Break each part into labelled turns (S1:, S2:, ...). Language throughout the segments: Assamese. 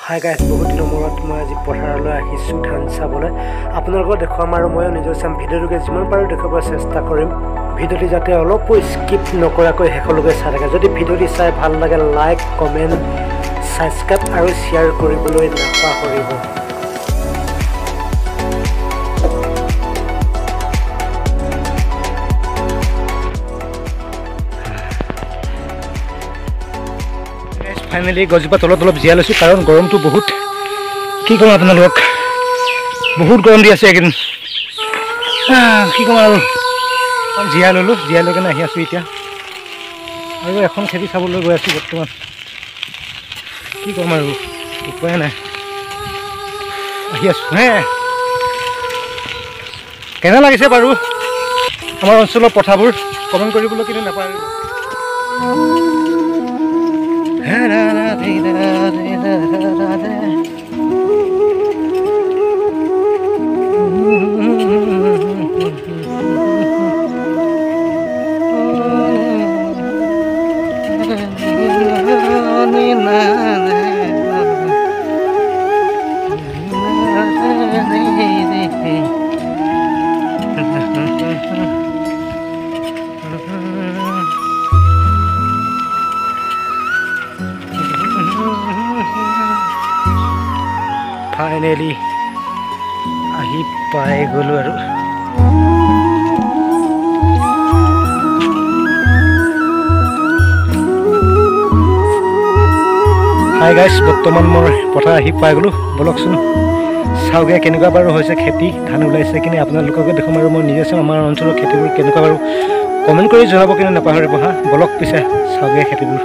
S1: হাই গাইজ, বহুত দিনৰ মূৰত মই আজি পথাৰলৈ আহিছোঁ ধান চাবলৈ। আপোনালোকক দেখুৱাম আৰু ময়ো নিজৰ চাম। ভিডিঅ'টোকে যিমান পাৰোঁ দেখুৱাবলৈ চেষ্টা কৰিম। ভিডিঅ'টি যাতে অলপো স্কিপ নকৰাকৈ শেষলৈকে চাই থাকে। যদি ভিডিঅ'টি চাই ভাল লাগে লাইক, কমেণ্ট, ছাবস্ক্ৰাইব আৰু শ্বেয়াৰ কৰিবলৈ নাপাহৰিব। ফাইনেলি গছজোপা তলত অলপ জীয়াই লৈছোঁ, কাৰণ গৰমটো বহুত। কি ক'ম আপোনালোকক, বহুত গৰম দি আছে এইকেইদিন। কি ক'ম আৰু জীয়াই ল'লোঁ, জীয়াই লৈ কেনে আহি আছোঁ এতিয়া। আৰু এখন খেতি চাবলৈ গৈ আছোঁ বৰ্তমান। কি ক'ম আৰু উপায় নাই, আহি আছোঁ হে। কেনে লাগিছে বাৰু আমাৰ অঞ্চলৰ পথাৰবোৰ, কমেণ্ট কৰিবলৈ কিন্তু নাপাহৰিব। ফাইনেলি আহি পাই গ'লোঁ আৰু হাই গাইছ, বৰ্তমান মই পথাৰ আহি পাই গ'লোঁ। বলকচোন চাওঁগৈ কেনেকুৱা বাৰু হৈছে খেতি, ধান ওলাইছে কিনে আপোনালোককে দেখুৱাম আৰু মই নিজে চাম আমাৰ অঞ্চলৰ খেতিবোৰ কেনেকুৱা বাৰু। কমেণ্ট কৰি জনাব কিন্তু নাপাহৰিব হা। বলক পিছে চাওঁগৈ খেতিবোৰ।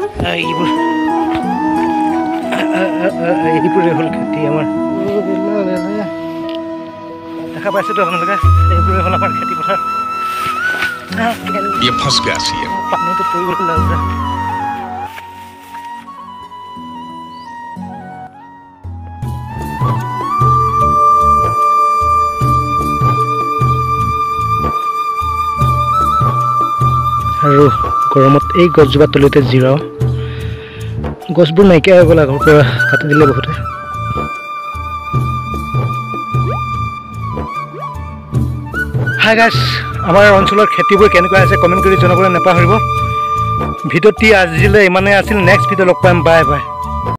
S1: এইবোৰে হ'ল খেতি আমাৰ। দেখা পাইছেতো আপোনালোকে, এইবোৰে হ'ল আমাৰ খেতি পথাৰ। পানীটো পৰি গ'ল লাউৰা। আৰু গৰমত এই গছজোপা তলতে জিৰাওঁ। গছবোৰ নাইকিয়া হৈ গ'ল, আগৰ পৰা কাটি দিলে বহুতে। হাই গাইছ, আমাৰ অঞ্চলৰ খেতিবোৰ কেনেকুৱা আছে কমেণ্ট কৰি জনাবলৈ নাপাহৰিব। ভিডিঅ'টি আজিলৈ ইমানেই আছিল। নেক্সট ভিডিঅ' লগ পাম। Bye bye.